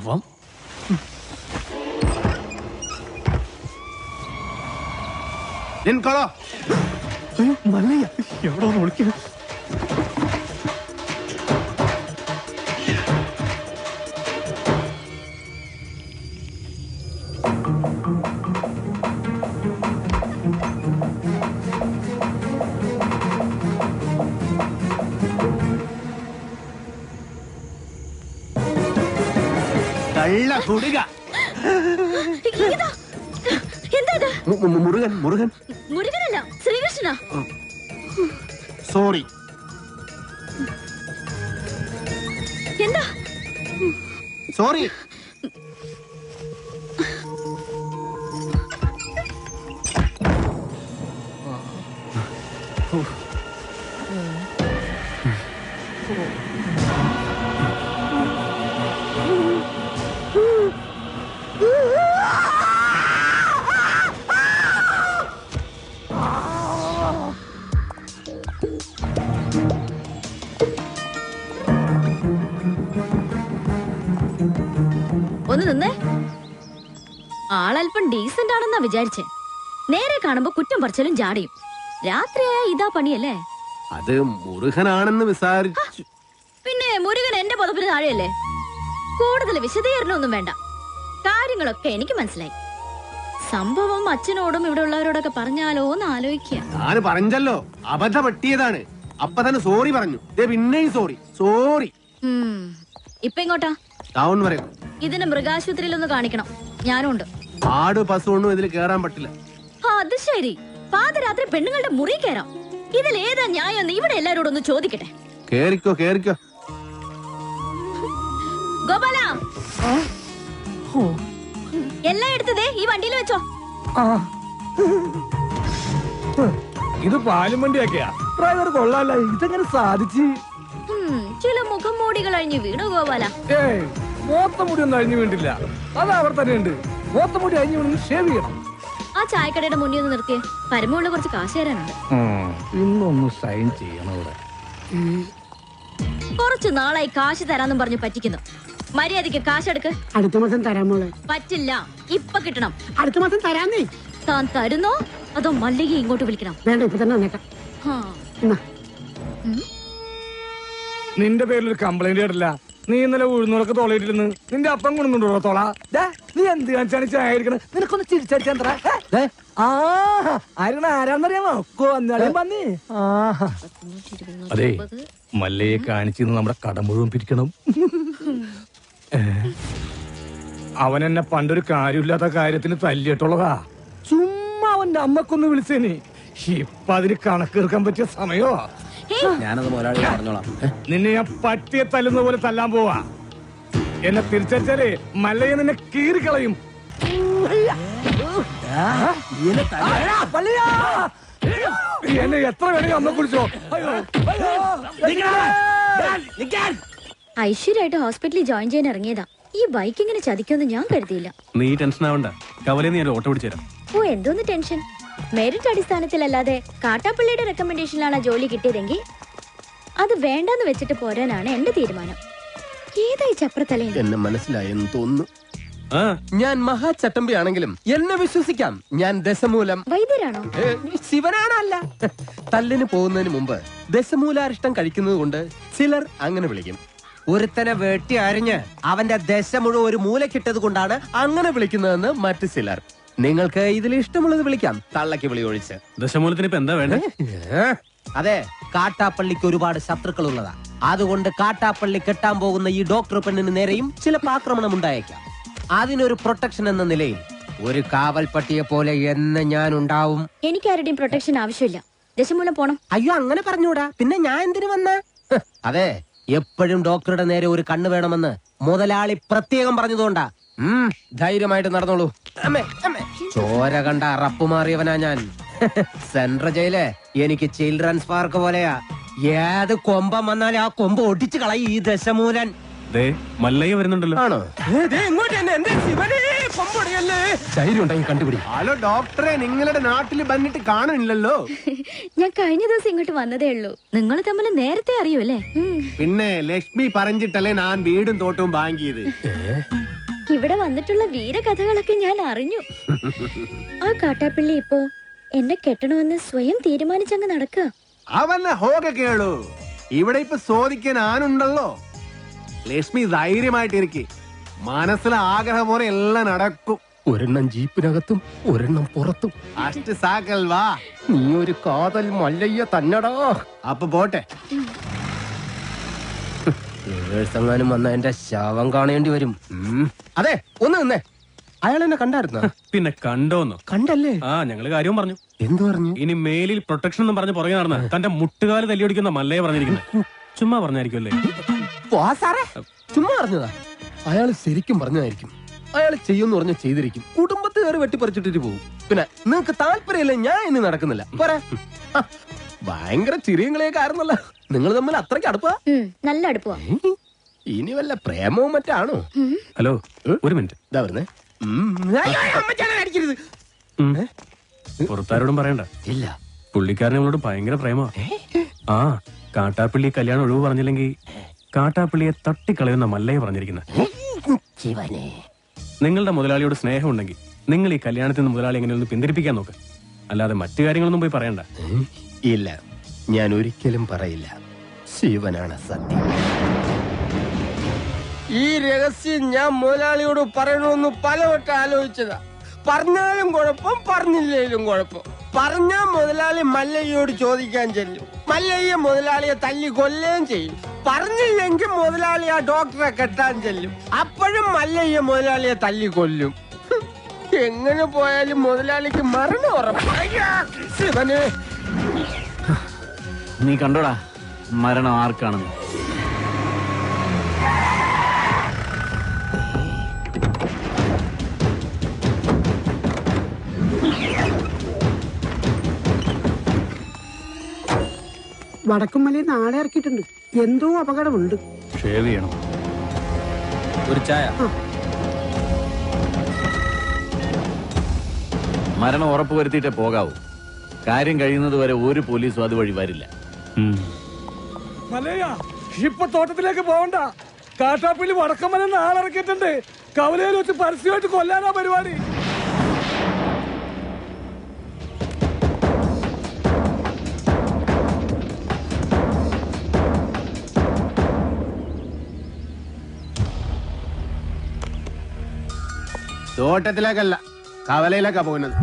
ശവം. മല്ലയ്യ എവിടെ വിളിക്കുന്നു? കള്ള കുടിക. മുരുകൻ മുരുകൻ മുരുകനല്ല, ശ്രീകൃഷ്ണ. സോറി. എന്താ സോറി? ഒന്ന് നിന്നേ. ആളല്പം ഡീസന്റ് ആണെന്നാ വിചാരിച്ചേ. നേരെ കാണുമ്പോ കുറ്റം പറച്ചലും ജാടയും. രാത്രിയായ ഇതാ പണിയല്ലേ? അത് മുരുകനാണെന്ന് വിചാരിച്ചു. പിന്നെ മുരുകൻ എന്റെ പുതപ്പിന് താഴെയല്ലേ? കൂടുതൽ വിശദീകരണമൊന്നും വേണ്ട. കാര്യങ്ങളൊക്കെ എനിക്ക് മനസ്സിലായി. സംഭവം അച്ഛനോടും ഇവിടെ ഉള്ളവരോടൊക്കെ പറഞ്ഞാലോ എന്ന് ആലോചിക്കുക. ഞാൻ പറഞ്ഞല്ലോ, അബദ്ധ പറ്റിയതാണ്. അപ്പൊ തന്നെ സോറി പറഞ്ഞു. പിന്നെയും സോറി സോറി. ഇപ്പൊ ഇങ്ങോട്ടാ? ടൗൺ വരെ. ഇതിന് മൃഗാശുപത്രിയിലൊന്ന് കാണിക്കണം. ഞാനും ഉണ്ട്. ആട് പശു ഒന്നും ഇതിൽ കേറാൻ പറ്റില്ല. അത് ശരി. പാതിരാത്രി പെണ്ണുങ്ങളുടെ മുറി കയറാം. ഇതിൽ ഏതാ ന്യായം? ഇവിടെ എല്ലാരോടും ഒന്ന് ചോദിക്കട്ടെ. കേറിക്കോ കേറിക്കോ. ഗോപാല, എല്ലാം എടുത്തതേ ഈ വണ്ടിയിൽ വെച്ചോ. ഇത് പാലും വണ്ടിയാക്കിയാ ഡ്രൈവർ കൊള്ളാല്ല. ഇതെങ്ങനെ സാധിച്ചു? ചില മുഖം മൂടികൾ അഴിഞ്ഞു വീണു ഗോപാല. ഏയ്, മോത്തമുടി ഒന്നും അഴിഞ്ഞു വീണ്ടില്ല. അത് അവർ തന്നെ ഉണ്ട്. മോത്തമുടി അഴിഞ്ഞു വീണ് ഷേവ് ചെയ്യണം. ആ ചായക്കടയുടെ മുന്നിൽ ഒന്ന് നിർത്തിയേ. പരമുള്ള കുറച്ച് കാശ് തരാനുണ്ട്. ഇന്നൊന്ന് സൈൻ ചെയ്യണം ഇവിടെ. കുറച്ചു നാളായി കാശ് തരാന്നും പറഞ്ഞു പറ്റിക്കുന്നു. മര്യാദക്ക് കാശെടുക്ക്. അടുത്ത മാസം തരാമോളെ. പറ്റില്ല, ഇപ്പൊ കിട്ടണം. അടുത്ത മാസം തരാന്നേ. താൻ തരുന്നോ അതോ മല്ലിക ഇങ്ങോട്ട് വിളിക്കണം? വേണ്ട, ഇപ്പൊ തന്നെ വന്നേക്കാം. നിന്റെ പേരിലൊരു കംപ്ലൈന്റ് കേട്ടില്ല. നീ ഇന്നലെ ഉഴുന്നോളൊക്കെ തോളയിട്ടിരുന്ന് നിന്റെ അപ്പം കൊണ്ടുണ്ടോ തോള? നീ എന്ത് കാണിച്ചാണ് ചായ ഇരിക്കണ? നിനക്കൊന്ന് ചിരിച്ചടിച്ചാ ആരാന്നറിയാമോ? വന്നേ. അതെ, മല്ലയെ കാണിച്ചിരുന്ന് നമ്മുടെ കട മുഴുവൻ പിരിക്കണം. അവൻ എന്നെ പണ്ടൊരു കാര്യമില്ലാത്ത കാര്യത്തിന് തല്ലിയിട്ടുള്ളതാ. ചുമ്മാ അവന്റെ അമ്മക്കൊന്ന് വിളിച്ചേനി. ഇപ്പൊ അതിന് കണക്കെടുക്കാൻ പറ്റിയ സമയോ? ഞാനത് മുതലാളി പറഞ്ഞോളാം. നിന്നെ ഞാൻ പട്ടിയെ തല്ലുന്ന പോലെ തല്ലാൻ പോവാ. എന്നെ തിരിച്ചടിച്ചാലേ മല്ലയെ നിന്നെ കീറിക്കളയും. എന്നെ എത്ര വേണമെങ്കിൽ അമ്മ കുടിച്ചോ. ഐശ്വര്യമായിട്ട് ഹോസ്പിറ്റലിൽ ജോയിൻ ചെയ്യാൻ ഇറങ്ങിയതാ. ഈ ബൈക്ക് ഇങ്ങനെ ചതിക്കുമെന്ന് ഞാൻ കരുതിയില്ല. നീ ടെൻഷൻ ആവണ്ട. കവലയിൽ നീ ഓട്ടോ പിടിച്ചുതരാം. ഓ, എന്തോന്ന് ടെൻഷൻ? മെറിറ്റ് അടിസ്ഥാനത്തിലല്ലാതെ കാട്ടാപ്പള്ളിയുടെ റെക്കമെൻഡേഷനിലാണ് ജോലി കിട്ടിയതെങ്കിൽ അത് വേണ്ടെന്ന് വെച്ചിട്ട് പോരാനാണ് എന്റെ തീരുമാനം. ഏതായി ചപ്രത്തലേ? എന്നെ മനസ്സിലായെന്ന് തോന്നുന്നു. ഞാൻ മഹാചട്ടമ്പി ആണെങ്കിലും എന്നെ വിശ്വസിക്കാം. ഞാൻ ദശമൂലം വൈദ്യരാണോ? ശിവനാണല്ല. തല്ലിന് പോകുന്നതിന് മുമ്പ് ദശമൂലാരിഷ്ടം കഴിക്കുന്നത് കൊണ്ട് ചിലർ അങ്ങനെ വിളിക്കും. ഒരുത്തനെ വെട്ടി അരിഞ്ഞ് അവന്റെ ദശ മുഴുവൻ ഒരു മൂലക്കിട്ടത് കൊണ്ടാണ് അങ്ങനെ വിളിക്കുന്നതെന്ന് മറ്റു ചിലർ. നിങ്ങൾക്ക് ഇതിൽ ഇഷ്ടമുള്ളത് വിളിക്കാം, തള്ളക്ക് വിളി ഒഴിച്ച്. ദശമൂലത്തിന് ഇപ്പൊ എന്താ വേണ്ടേ? അതെ, കാട്ടാപ്പള്ളിക്ക് ഒരുപാട് ശത്രുക്കൾ ഉള്ളതാ. അതുകൊണ്ട് കാട്ടാപ്പള്ളി കെട്ടാൻ പോകുന്ന ഈ ഡോക്ടർ പെണ്ണിന് നേരെയും ചിലപ്പോൾ ആക്രമണം ഉണ്ടായേക്കാം. അതിനൊരു പ്രൊട്ടക്ഷൻ എന്ന നിലയിൽ ഒരു കാവൽ പട്ടിയെ പോലെ എന്ന് ഞാൻ ഉണ്ടാവും. എനിക്ക് ആരുടെയും പ്രൊട്ടക്ഷൻ ആവശ്യമില്ല. ദശമൂലം പോണം. അയ്യോ, അങ്ങനെ പറഞ്ഞൂടാ. പിന്നെ ഞാൻ എന്തിനു വന്ന? അതെ, എപ്പോഴും ഡോക്ടറുടെ നേരെ ഒരു കണ്ണ് വേണമെന്ന് മുതലാളി പ്രത്യേകം പറഞ്ഞതുകൊണ്ടാ. ധൈര്യമായിട്ട് നടന്നോളൂ. ചോര കണ്ട അറപ്പ് മാറിയവനാ ഞാൻ. സെൻട്രൽ ജയില് എനിക്ക് ചിൽഡ്രൻസ് പാർക്ക് പോലെയാ. ഏത് കൊമ്പം വന്നാലും ആ കൊമ്പ് ഒടിച്ചു കളയും ഈ ദശമൂലൻ. മല്ലയ്യ വരുന്നുണ്ടല്ലോ. ആണോ? ഇങ്ങോട്ട് തന്നെ. ധൈര്യം ഉണ്ടെങ്കിൽ കണ്ടുപിടി. ഹലോ ഡോക്ടറെ, നിങ്ങളുടെ നാട്ടിൽ വന്നിട്ട് കാണുന്നില്ലല്ലോ. ഞാൻ കഴിഞ്ഞ ദിവസം ഇങ്ങോട്ട് വന്നതേ ഉള്ളൂ. നിങ്ങൾ തമ്മിൽ നേരത്തെ അറിയൂല്ലേ? പിന്നെ ലക്ഷ്മി പറഞ്ഞിട്ടല്ലേ ഞാൻ വീടും തോട്ടവും വാങ്ങിയത്. ഇവിടെ വന്നിട്ടുള്ള വീരകഥകളൊക്കെ ഞാൻ അറിഞ്ഞു. ആ കാട്ടാപ്പിള്ളി ഇപ്പോ എന്നെ കെട്ടണമെന്ന് സ്വയം തീരുമാനിച്ചങ്ങ് നടക്കുക. അവന്നെ ഹോക കേളു, ഇവിടെ ഇപ്പൊ ചോദിക്കാൻ ആനുണ്ടല്ലോ. ലക്ഷ്മി ധൈര്യമായിട്ടിരിക്കെ, മനസ്സിലെ ആഗ്രഹം പോലെ എല്ലാം നടക്കും. ഒരെണ്ണം ജീപ്പിനകത്തും ഒരെണ്ണം പുറത്തും. അഷ്ട സാക്കൽ വാ. നീ ഒരു കാതൽ മല്ലയ്യ തന്നടാ. അപ്പൊ പോട്ടെ. എങ്ങാനും വന്ന എന്റെ ശവം കാണേണ്ടി വരും. അതെ, ഒന്ന് നിന്നേ. അയാൾ എന്നെ കണ്ടായിരുന്ന? പിന്നെ കണ്ടോന്നോ? കണ്ടല്ലേ? ആ, ഞങ്ങള് കാര്യവും പറഞ്ഞു. എന്തു പറഞ്ഞു? ഇനി മേലിൽ പ്രൊട്ടക്ഷൻ എന്നും പറഞ്ഞ് പുറകെ നടന്ന തന്റെ മുട്ടുകാല് തല്ലിയൊടിക്കുന്ന മല്ലയെ പറഞ്ഞിരിക്കുന്നത്. ചുമ്മാ പറഞ്ഞായിരിക്കുമല്ലേ? ചുമ്മാ പറഞ്ഞതാ. അയാൾ ശരിക്കും പറഞ്ഞതായിരിക്കും. അയാൾ ചെയ്യുമെന്ന് പറഞ്ഞ ചെയ്തിരിക്കും. കുടുംബത്ത് കയറി വെട്ടിപ്പറിച്ചിട്ടിട്ട് പോകും. പിന്നെ നിങ്ങക്ക് താല്പര്യമില്ല, ഞാൻ ഇനി നടക്കുന്നില്ല. പോരാ. ഭയങ്കര ചിരിയങ്ങളെയൊക്കെ ആയിരുന്നല്ലോ നിങ്ങൾ തമ്മിൽ. അത്രയ്ക്ക് അടുപ്പാ? നല്ല അടുപ്പോ? ഇനി വല്ല പ്രേമവും മറ്റാണോ? ഹലോ, ഒരു മിനിറ്റ്. ഇതാ വരുന്നേ. അടിക്കരുത്. പുറത്താരോടും പറയണ്ട. ഇല്ല. പുള്ളിക്കാരൻ നമ്മളോട് ഭയങ്കര പ്രേമ. ആ, കാട്ടാപ്പിള്ളി കല്യാണം ഒഴിവ് പറഞ്ഞില്ലെങ്കിൽ കാട്ടാപ്പിള്ളിയെ തട്ടിക്കളയുന്ന മല്ലയെ പറഞ്ഞിരിക്കുന്നത്. നിങ്ങളുടെ മുതലാളിയോട് സ്നേഹം ഉണ്ടെങ്കിൽ നിങ്ങൾ ഈ കല്യാണത്തിൽ നിന്ന് മുതലാളി എങ്ങനെ ഒന്ന് പിന്തിരിപ്പിക്കാൻ നോക്ക്. അല്ലാതെ മറ്റു കാര്യങ്ങളൊന്നും പോയി പറയണ്ട. ഇല്ല, ഞാൻ ഒരിക്കലും പറയില്ല. ശിവനാണ് സത്യം. ഈ രഹസ്യം ഞാൻ മുതലാളിയോട് പറയണമെന്ന് പലവട്ടം ആലോചിച്ചതാ. പറഞ്ഞാലും കുഴപ്പം, പറഞ്ഞില്ലേലും കുഴപ്പം. പറഞ്ഞാ മുതലാളി മല്ലയ്യോട് ചോദിക്കാൻ ചെല്ലും. മല്ലയ്യ മുതലാളിയെ തല്ലി കൊല്ലുകയും ചെയ്യും. പറഞ്ഞില്ലെങ്കിൽ മുതലാളി ആ ഡോക്ടറെ കെട്ടാൻ ചെല്ലും. അപ്പോഴും മല്ലയ്യ മുതലാളിയെ തല്ലി കൊല്ലും. എങ്ങനെ പോയാലും മുതലാളിക്ക് മരണം ഉറപ്പാണ്. നീ കണ്ടോടാ മരണം ആർക്കാണെന്ന്? വടക്കുംമലയിൽ നാളെ ഇറക്കിയിട്ടുണ്ട്. എന്തോ അപകടമുണ്ട്. ഷേവ് ചെയ്യണം. ഒരു ചായ. മരണം ഉറപ്പ് വരുത്തിയിട്ടേ പോകാവൂ. കാര്യം കഴിയുന്നത് വരെ ഒരു പോലീസും അതുവഴി വരില്ല. മലയ, ഇപ്പൊ തോട്ടത്തിലേക്ക് പോകണ്ട. കാട്ടാപ്പിള്ളി വടക്കമ്മല നാളിറക്കിയിട്ടുണ്ട്. കവലയിൽ വെച്ച് പരസ്യമായിട്ട് കൊല്ലാനാ പരിപാടി. തോട്ടത്തിലേക്കല്ല, കവലയിലേക്കാ പോകുന്നത്.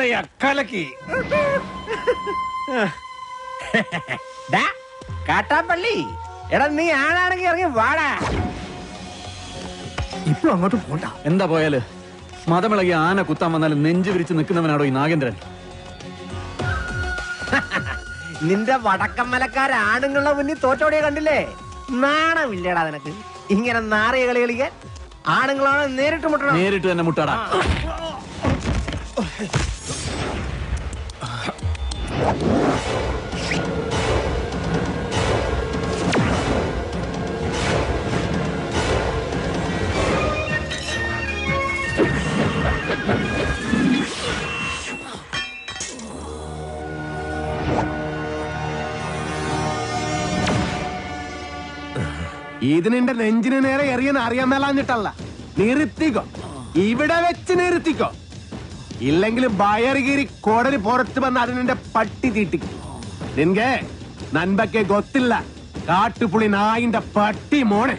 കലക്കിയ കലക്കി. കാട്ടാപ്പള്ളി എടാ നീ ആണാണെങ്കിൽ ഇറങ്ങി വാടാ. ഇപ്പൊ അങ്ങോട്ട് പോണ്ട. എന്താ പോയാല് മതമിളകി ആന കുത്താൻ വന്നാലും നെഞ്ചു വിരിച്ച് നിൽക്കുന്നവനാണോ ഈ നാഗേന്ദ്രൻ? നിന്റെ വടക്കമ്മലക്കാര ആണുങ്ങളുടെ മുന്നിൽ തോറ്റോടിയെ കണ്ടില്ലേ? നാണമില്ലടാ നിനക്ക് ഇങ്ങനെ നാറിയ കളി കളിക്കാൻ? ആണുങ്ങളാണ് നേരിട്ട് മുട്ടണം. നേരിട്ട് തന്നെ മുട്ടാടാ. ഇത് നിന്റെ നെഞ്ചിന് നേരെ എറിയെന്ന് അറിയാൻ മേലാഞ്ഞിട്ടല്ല. നിർത്തിക്കോ, ഇവിടെ വെച്ച് നിർത്തിക്കോ. ഇല്ലെങ്കിൽ ബയറുകീരി കോടലി പുറത്ത് വന്ന് അത് നിന്റെ പട്ടി തീട്ടിക്കും. നിൻകെ നൻപക്കെ ഗൊത്തില്ല കാട്ടുപുളി നായിന്റെ പട്ടി മോനെ.